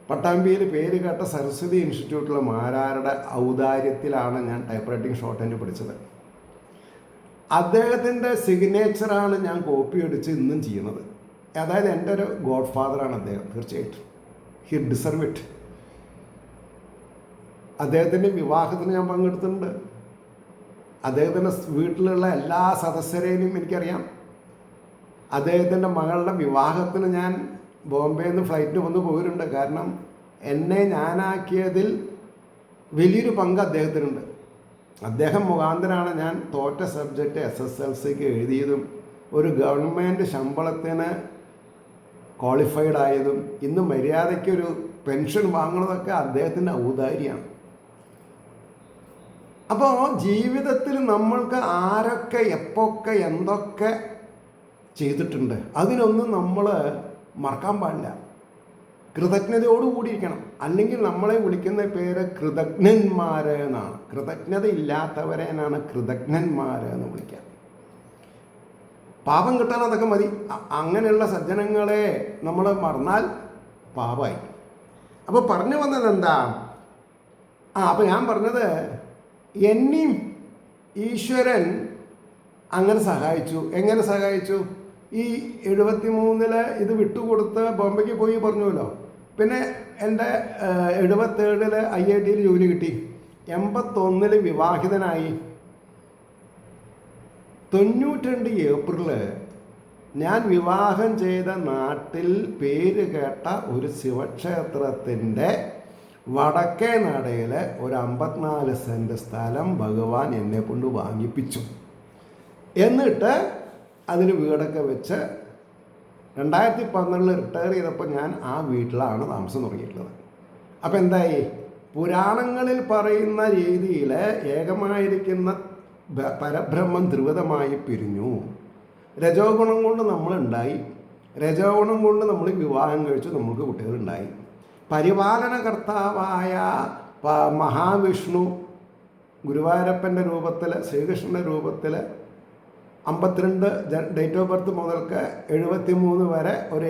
പട്ടാമ്പിയിൽ പേര് കേട്ട സരസ്വതി ഇൻസ്റ്റിറ്റ്യൂട്ടിലെ മാരാരുടെ ഔദാര്യത്തിലാണ് ഞാൻ ടൈപ്പ് റൈറ്റിംഗ് ഷോർട്ട് ഹാൻഡ് പഠിച്ചത്. അദ്ദേഹത്തിൻ്റെ സിഗ്നേച്ചറാണ് ഞാൻ കോപ്പി അടിച്ച് ഇന്നും ചെയ്യുന്നത്. അതായത് എൻ്റെ ഒരു ഗോഡ് ഫാദറാണ് അദ്ദേഹം, തീർച്ചയായിട്ടും ഹി ഡിസർവ് ഇറ്റ്. അദ്ദേഹത്തിൻ്റെ വിവാഹത്തിന് ഞാൻ പങ്കെടുത്തിട്ടുണ്ട്. അദ്ദേഹത്തിൻ്റെ വീട്ടിലുള്ള എല്ലാ സദസ്യരെയും എനിക്കറിയാം. അദ്ദേഹത്തിൻ്റെ മകളുടെ വിവാഹത്തിന് ഞാൻ ബോംബെയിൽ നിന്ന് ഫ്ലൈറ്റിന് വന്ന് പോയിട്ടുണ്ട്. കാരണം എന്നെ ഞാനാക്കിയതിൽ വലിയൊരു പങ്ക് അദ്ദേഹത്തിനുണ്ട്. അദ്ദേഹം മുഖാന്തരമാണ് ഞാൻ തോറ്റ സബ്ജക്റ്റ് SSLCക്ക് എഴുതിയതും ഒരു ഗവൺമെൻറ് ശമ്പളത്തിന് ക്വാളിഫൈഡ് ആയതും ഇന്ന് മര്യാദയ്ക്കൊരു പെൻഷൻ വാങ്ങുന്നതൊക്കെ അദ്ദേഹത്തിൻ്റെ ഔദാര്യമാണ്. അപ്പോൾ ജീവിതത്തിൽ നമ്മൾക്ക് ആരൊക്കെ എപ്പോഴൊക്കെ എന്തൊക്കെ ചെയ്തിട്ടുണ്ട് അതിനൊന്നും നമ്മൾ മറക്കാൻ പാടില്ല. കൃതജ്ഞതയോടുകൂടിയിരിക്കണം. അല്ലെങ്കിൽ നമ്മളെ വിളിക്കുന്ന പേര് കൃതജ്ഞന്മാർ എന്നാണ്. കൃതജ്ഞത ഇല്ലാത്തവരെ എന്നാണ് കൃതജ്ഞന്മാർ എന്ന് വിളിക്കുക. പാപം കിട്ടാൻ അതൊക്കെ മതി. അങ്ങനെയുള്ള സജ്ജനങ്ങളെ നമ്മൾ മറന്നാൽ പാപമായി. അപ്പോൾ പറഞ്ഞു വന്നത് എന്താ? അപ്പോൾ ഞാൻ പറഞ്ഞത് എന്നെയും ഈശ്വരൻ അങ്ങനെ സഹായിച്ചു. എങ്ങനെ സഹായിച്ചു? ഈ 73 ഇത് വിട്ടുകൊടുത്ത് ബോംബെക്ക് പോയി പറഞ്ഞുവല്ലോ. പിന്നെ എൻ്റെ 77 IITയിൽ ജോലി കിട്ടി. 81 വിവാഹിതനായി. 92 ഏപ്രിൽ ഞാൻ വിവാഹം ചെയ്ത നാട്ടിൽ പേര് കേട്ട ഒരു ശിവക്ഷേത്രത്തിൻ്റെ വടക്കേ നടയിൽ ഒരു 54 സെൻറ്റ് സ്ഥലം ഭഗവാൻ എന്നെ കൊണ്ട് വാങ്ങിപ്പിച്ചു. എന്നിട്ട് അതിന് വീടൊക്കെ വെച്ച് 2012 റിട്ടയർ ചെയ്തപ്പോൾ ഞാൻ ആ വീട്ടിലാണ് താമസം തുടങ്ങിയിട്ടുള്ളത്. അപ്പോൾ എന്തായി? പുരാണങ്ങളിൽ പറയുന്ന രീതിയിൽ ഏകമായിരിക്കുന്ന പരബ്രഹ്മം ധ്രുവതമായി പിരിഞ്ഞു. രജോ ഗുണം കൊണ്ട് നമ്മളുണ്ടായി, രജോ ഗുണം കൊണ്ട് നമ്മൾ വിവാഹം കഴിച്ചു, നമ്മൾക്ക് കുട്ടികളുണ്ടായി. പരിപാലനകർത്താവായ മഹാവിഷ്ണു ഗുരുവായൂരപ്പൻ്റെ രൂപത്തിൽ, ശ്രീകൃഷ്ണൻ്റെ രൂപത്തിൽ 52 ഡേറ്റ് ഓഫ് ബർത്ത് മുതൽക്ക് 73 വരെ ഒരു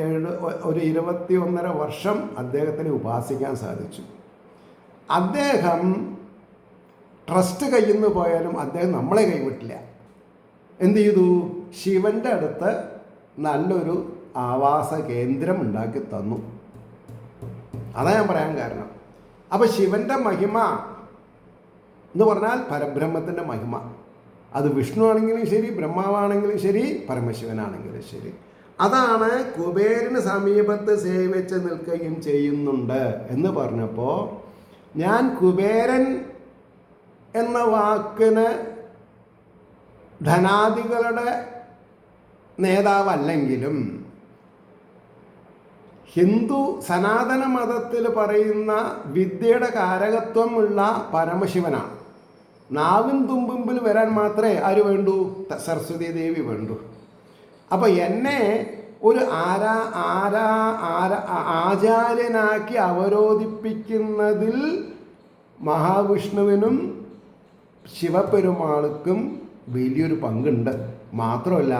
21.5 വർഷം അദ്ദേഹത്തിന് ഉപാസിക്കാൻ സാധിച്ചു. അദ്ദേഹം ട്രസ്റ്റ് കയ്യിൽ നിന്ന് പോയാലും അദ്ദേഹം നമ്മളെ കൈവിട്ടില്ല. എന്ത് ചെയ്തു? ശിവൻ്റെ അടുത്ത് നല്ലൊരു ആവാസ കേന്ദ്രം ഉണ്ടാക്കി തന്നു. അതാ ഞാൻ പറയാൻ കാരണം. അപ്പോൾ ശിവൻ്റെ മഹിമ എന്ന് പറഞ്ഞാൽ പരബ്രഹ്മത്തിൻ്റെ മഹിമ. അത് വിഷ്ണു ആണെങ്കിലും ശരി, ബ്രഹ്മാവാണെങ്കിലും ശരി, പരമശിവനാണെങ്കിലും ശരി. അതാണ് കുബേരന് സമീപത്ത് സേവിച്ച് നിൽക്കുകയും ചെയ്യുന്നുണ്ട് എന്ന് പറഞ്ഞപ്പോൾ ഞാൻ കുബേരൻ എന്ന വാക്കിന് ധനാദികളുടെ നേതാവല്ലെങ്കിലും ഹിന്ദു സനാതന മതത്തിൽ പറയുന്ന വിദ്യയുടെ കാരകത്വമുള്ള പരമശിവനാണ്. നാവിൻ തുമ്പുമ്പിൽ വരാൻ മാത്രമേ ആര് വേണ്ടൂ? സരസ്വതി ദേവി വേണ്ടൂ. അപ്പോൾ എന്നെ ഒരു ആചാര്യനാക്കി അവരോധിപ്പിക്കുന്നതിൽ മഹാവിഷ്ണുവിനും ശിവപെരുമാൾക്കും വലിയൊരു പങ്കുണ്ട്. മാത്രമല്ല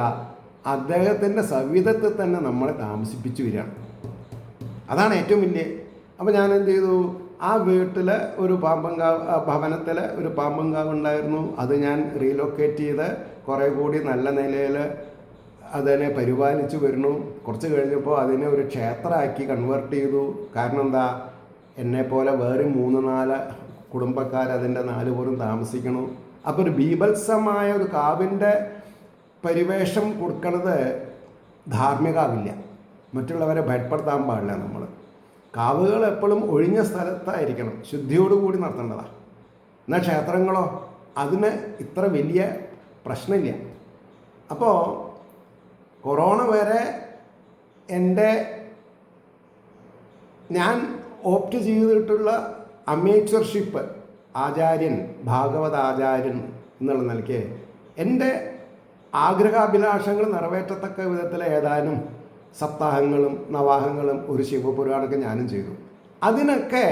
അദ്ദേഹത്തിൻ്റെ സവിധത്തിൽ തന്നെ നമ്മളെ താമസിപ്പിച്ചു വരികയാണ്. അതാണ് ഏറ്റവും വലിയ. അപ്പോൾ ഞാൻ എന്ത് ചെയ്തു, ആ വീട്ടിൽ ഒരു ഭവനത്തിൽ ഒരു പാമ്പങ്കാവ് ഉണ്ടായിരുന്നു. അത് ഞാൻ റീലൊക്കേറ്റ് ചെയ്ത് കുറേ കൂടി നല്ല നിലയിൽ അതിനെ പരിപാലിച്ചു വരുന്നു. കുറച്ച് കഴിഞ്ഞപ്പോൾ അതിനെ ഒരു ക്ഷേത്രമാക്കി കൺവേർട്ട് ചെയ്തു. കാരണം എന്താ, എന്നെപ്പോലെ വേറെ 3-4 കുടുംബക്കാർ അതിൻ്റെ 4 പേരും താമസിക്കണു. അപ്പോൾ ഒരു ബീഭത്സമായ ഒരു കാവിൻ്റെ പരിവേഷം കൊടുക്കണത് ധാർമ്മികമാവില്ല. മറ്റുള്ളവരെ ഭയപ്പെടുത്താൻ പാടില്ല. നമ്മൾ കാവുകൾ എപ്പോഴും ഒഴിഞ്ഞ സ്ഥലത്തായിരിക്കണം, ശുദ്ധിയോടുകൂടി നടത്തേണ്ടതാണ്. എന്നാൽ ക്ഷേത്രങ്ങളോ അതിന് ഇത്ര വലിയ പ്രശ്നമില്ല. അപ്പോൾ കൊറോണ വരെ ഞാൻ ഓപ്റ്റ് ചെയ്തിട്ടുള്ള അമേച്ചർഷിപ്പ് ആചാര്യൻ, ഭാഗവതാചാര്യൻ എന്നുള്ള നിലയ്ക്ക് എൻ്റെ ആഗ്രഹാഭിലാഷങ്ങൾ നിറവേറ്റത്തക്ക വിധത്തിൽ ഏതാനും സപ്താഹങ്ങളും നവാഹങ്ങളും ഒരു ശിവപുരാണമൊക്കെ ഞാനും ചെയ്തു. അതിനൊക്കെ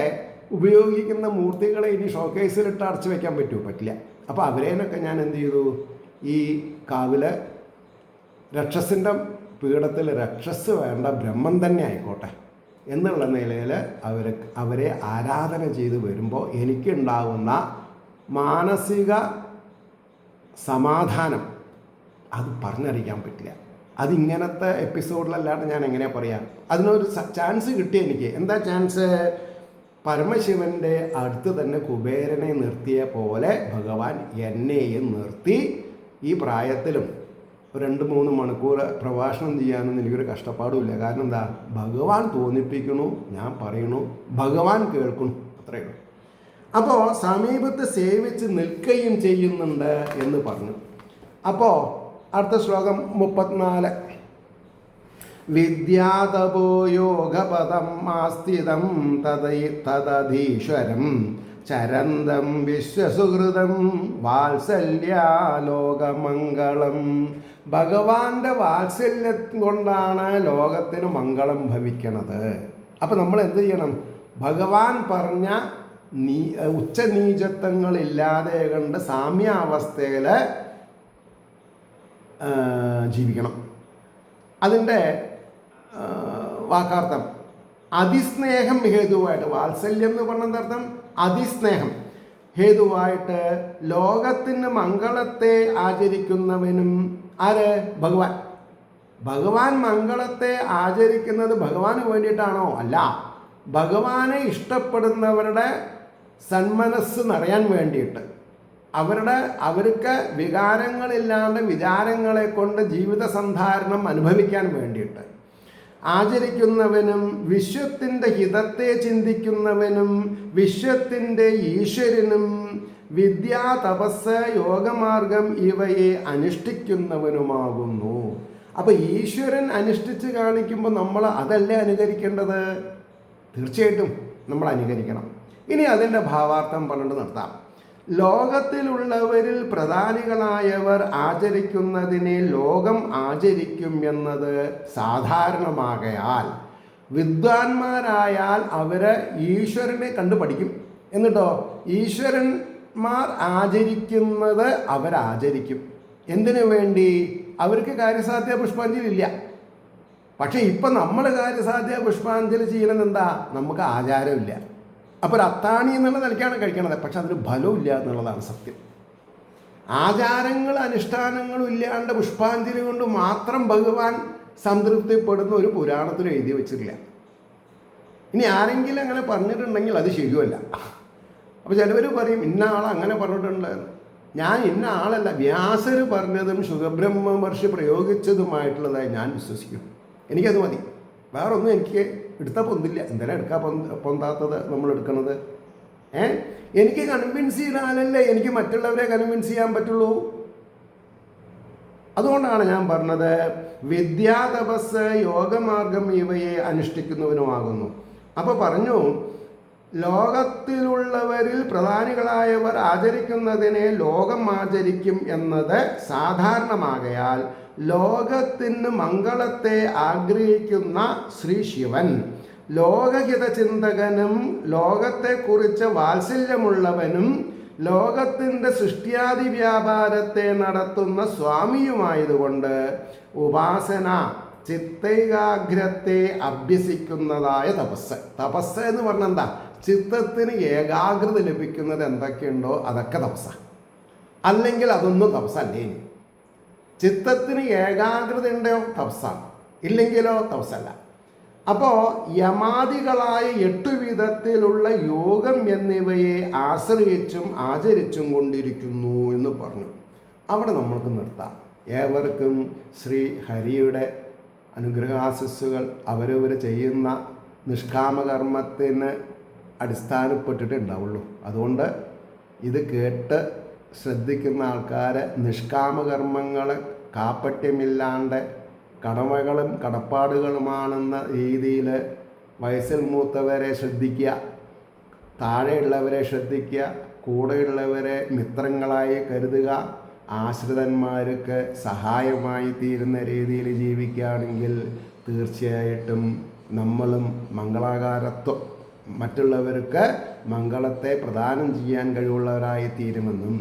ഉപയോഗിക്കുന്ന മൂർത്തികളെ ഇനി ഷോക്കേസിലിട്ട് അടച്ചു വയ്ക്കാൻ പറ്റില്ല. അപ്പോൾ അവരേനൊക്കെ ഞാൻ എന്ത് ചെയ്തു, ഈ കാവിലെ രക്ഷസിൻ്റെ പീഠത്തിൽ രക്ഷസ് വേണ്ട, ബ്രഹ്മം തന്നെ ആയിക്കോട്ടെ എന്നുള്ള നിലയിൽ അവരെ ആരാധന ചെയ്ത് വരുമ്പോൾ എനിക്കുണ്ടാവുന്ന മാനസിക സമാധാനം അത് പറഞ്ഞറിയിക്കാൻ പറ്റില്ല. അതിങ്ങനത്തെ എപ്പിസോഡിലല്ലാണ്ട് ഞാൻ എങ്ങനെയാണ് പറയാം. അതിനൊരു ചാൻസ് കിട്ടി എനിക്ക്. എന്താ ചാൻസ്? പരമശിവൻ്റെ അടുത്ത് തന്നെ കുബേരനെ നിർത്തിയ പോലെ ഭഗവാൻ എന്നെയും നിർത്തി. ഈ പ്രായത്തിലും 2-3 മണിക്കൂർ പ്രഭാഷണം ചെയ്യാനൊന്നും എനിക്കൊരു കഷ്ടപ്പാടുമില്ല. കാരണം എന്താ, ഭഗവാൻ തോന്നിപ്പിക്കണു, ഞാൻ പറയണു, ഭഗവാൻ കേൾക്കുന്നു, അത്രയേ ഉള്ളൂ. അപ്പോൾ സമീപത്ത് സേവിച്ച് നിൽക്കുകയും ചെയ്യുന്നുണ്ട് എന്ന് പറഞ്ഞു. അപ്പോൾ അടുത്ത ശ്ലോകം 34. വിദ്യാതപോ യോഗപദം ആസ്ഥിതം തദധീശ്വരം ചരന്തം വിശ്വസുഹൃതം വാത്സല്യാലോകമംഗളം. ഭഗവാന്റെ വാത്സല്യം കൊണ്ടാണ് ലോകത്തിന് മംഗളം ഭവിക്കണത്. അപ്പം നമ്മൾ എന്ത് ചെയ്യണം? ഭഗവാൻ പറഞ്ഞ ഉച്ചനീചത്വങ്ങളില്ലാതെ കണ്ട് സാമ്യാവസ്ഥയിൽ ജീവിക്കണം. അതിൻ്റെ വാക്കാർത്ഥം അതിസ്നേഹം ഹേതുവായിട്ട്, വാത്സല്യം എന്ന് പറഞ്ഞ അർത്ഥം അതിസ്നേഹം ഹേതുവായിട്ട് ലോകത്തിന് മംഗളത്തെ ആചരിക്കുന്നവനും ആര്? ഭഗവാൻ. ഭഗവാൻ മംഗളത്തെ ആചരിക്കുന്നത് ഭഗവാന് വേണ്ടിയിട്ടാണോ? അല്ല, ഭഗവാനെ ഇഷ്ടപ്പെടുന്നവരുടെ സന്മനസ് നിറയാൻ വേണ്ടിയിട്ട്, അവർക്ക് വികാരങ്ങളില്ലാണ്ട് വിചാരങ്ങളെ കൊണ്ട് ജീവിത സന്ധാരണം അനുഭവിക്കാൻ വേണ്ടിയിട്ട് ആചരിക്കുന്നവനും വിശ്വത്തിൻ്റെ ഹിതത്തെ ചിന്തിക്കുന്നവനും വിശ്വത്തിൻ്റെ ഈശ്വരനും വിദ്യാ, തപസ്, യോഗമാർഗം ഇവയെ അനുഷ്ഠിക്കുന്നവനുമാകുന്നു. അപ്പോൾ ഈശ്വരൻ അനുഷ്ഠിച്ച് കാണിക്കുമ്പോൾ നമ്മൾ അതല്ലേ അനുകരിക്കേണ്ടത്? തീർച്ചയായിട്ടും നമ്മൾ അനുകരിക്കണം. ഇനി അതിൻ്റെ ഭാവാർത്ഥം പറഞ്ഞിട്ട് നിർത്താം. ലോകത്തിലുള്ളവരിൽ പ്രധാനികളായവർ ആചരിക്കുന്നതിനെ ലോകം ആചരിക്കും എന്നത് സാധാരണമാകയാൽ വിദ്വാൻമാരായാൽ അവര് ഈശ്വരനെ കണ്ടു പഠിക്കും. എന്നിട്ടോ ഈശ്വരന്മാർ ആചരിക്കുന്നത് അവരാചരിക്കും. എന്തിനു വേണ്ടി? അവർക്ക് കാര്യസാധ്യ പുഷ്പാഞ്ജലി ഇല്ല. പക്ഷെ ഇപ്പം നമ്മൾ കാര്യസാധ്യ പുഷ്പാഞ്ജലി ചെയ്യണമെന്ന് എന്താ? നമുക്ക് ആചാരമില്ല. അപ്പോൾ ഒരു അത്താണി എന്നുള്ള നിലയ്ക്കാണ് കഴിക്കണത്, പക്ഷെ അതിന് ഫലമില്ല എന്നുള്ളതാണ് സത്യം. ആചാരങ്ങൾ അനുഷ്ഠാനങ്ങളും ഇല്ലാണ്ട് പുഷ്പാഞ്ജലി കൊണ്ട് മാത്രം ഭഗവാൻ സംതൃപ്തിപ്പെടുന്ന ഒരു പുരാണത്തിലും എഴുതി വെച്ചിട്ടില്ല. ഇനി ആരെങ്കിലും അങ്ങനെ പറഞ്ഞിട്ടുണ്ടെങ്കിൽ അത് ശരിയല്ല. അപ്പോൾ ചിലവർ പറയും ഇന്ന ആൾ അങ്ങനെ പറഞ്ഞിട്ടുണ്ട്. ഞാൻ ഇന്ന ആളല്ല, വ്യാസർ പറഞ്ഞതും ശുഖബ്രഹ്മ മഹർഷി പ്രയോഗിച്ചതുമായിട്ടുള്ളതായി ഞാൻ വിശ്വസിക്കും. എനിക്കത് മതി. വേറൊന്നും എനിക്ക് എടുത്താൽ പൊന്തില്ല. എന്തെല്ലാം എടുക്കാൻ പൊന്താത്തത് നമ്മൾ എടുക്കണത്? എനിക്ക് കൺവിൻസ് ചെയ്താലല്ലേ എനിക്ക് മറ്റുള്ളവരെ കൺവിൻസ് ചെയ്യാൻ പറ്റുള്ളൂ. അതുകൊണ്ടാണ് ഞാൻ പറഞ്ഞത് വിദ്യാ, തപസ്, യോഗമാർഗം ഇവയെ അനുഷ്ഠിക്കുന്നവനുമാകുന്നു. അപ്പോൾ പറഞ്ഞു, ലോകത്തിലുള്ളവരിൽ പ്രധാനികളായവർ ആചരിക്കുന്നതിനെ ലോകം ആചരിക്കും എന്നത് സാധാരണമാകയാൽ ലോകത്തിന് മംഗളത്തെ ആഗ്രഹിക്കുന്ന ശ്രീ ശിവൻ ലോകഹിത ചിന്തകനും ലോകത്തെക്കുറിച്ച് വാത്സല്യമുള്ളവനും ലോകത്തിൻ്റെ സൃഷ്ടിയാദി വ്യാപാരത്തെ നടത്തുന്ന സ്വാമിയുമായതുകൊണ്ട് ഉപാസന ചിത്തൈകാഗ്രത്തെ അഭ്യസിക്കുന്നതായ തപസ് എന്ന് പറഞ്ഞാൽ എന്താ? ചിത്തത്തിന് ഏകാഗ്രത ലഭിക്കുന്നത് എന്തൊക്കെയുണ്ടോ അതൊക്കെ തപസ്സാണ്. അല്ലെങ്കിൽ അതൊന്നും തപസ്സല്ലേ. ചിത്തത്തിന് ഏകാഗ്രത ഉണ്ടോ തപസ്സാണ്, ഇല്ലെങ്കിലോ തപസ്സല്ല. അപ്പോൾ യമാദികളായ 8 വിധത്തിലുള്ള യോഗം എന്നിവയെ ആശ്രയിച്ചും ആചരിച്ചും കൊണ്ടിരിക്കുന്നു എന്ന് പറഞ്ഞു. അവിടെ നമ്മൾക്ക് നിർത്താം. ഏവർക്കും ശ്രീ ഹരിയുടെ അനുഗ്രഹാശിസ്സുകൾ അവരവർ ചെയ്യുന്ന നിഷ്കാമകർമ്മത്തിന് അടിസ്ഥാനപ്പെട്ടിട്ട് ഉണ്ടാവുള്ളൂ. അതുകൊണ്ട് ഇത് കേട്ട് ശ്രദ്ധിക്കുന്ന ആൾക്കാരെ നിഷ്കാമകർമ്മങ്ങൾ കാപ്പട്യമില്ലാണ്ട് കടമകളും കടപ്പാടുകളുമാണെന്ന രീതിയിൽ വയസ്സിൽ മൂത്തവരെ ശ്രദ്ധിക്കുക, താഴെയുള്ളവരെ ശ്രദ്ധിക്കുക, കൂടെയുള്ളവരെ മിത്രങ്ങളായി കരുതുക, ആശ്രിതന്മാർക്ക് സഹായമായി തീരുന്ന രീതിയിൽ ജീവിക്കുകയാണെങ്കിൽ തീർച്ചയായിട്ടും നമ്മളും മംഗളാകാരത്വം മറ്റുള്ളവർക്ക് മംഗളത്തെ പ്രദാനം ചെയ്യാൻ കഴിവുള്ളവരായി തീരുമെന്നും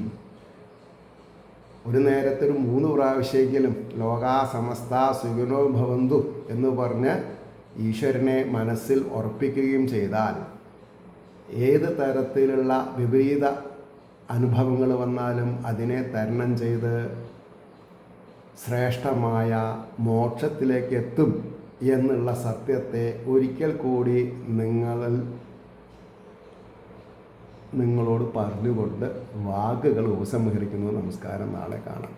ഒരു നേരത്തൊരു 3 പ്രാവശ്യമെങ്കിലും ലോകാ സമസ്ത സുഖിനോ ഭവന്തു എന്ന് പറഞ്ഞ് ഈശ്വരനെ മനസ്സിൽ ഉറപ്പിക്കുകയും ചെയ്താൽ ഏത് തരത്തിലുള്ള വിപരീത അനുഭവങ്ങൾ വന്നാലും അതിനെ തരണം ചെയ്ത് ശ്രേഷ്ഠമായ മോക്ഷത്തിലേക്ക് എത്തും എന്നുള്ള സത്യത്തെ ഒരിക്കൽ കൂടി നിങ്ങളോട് പറഞ്ഞുകൊണ്ട് വാക്കുകൾ ഉപസംഹരിക്കുന്നു. നമസ്കാരം. നാളെ കാണാം.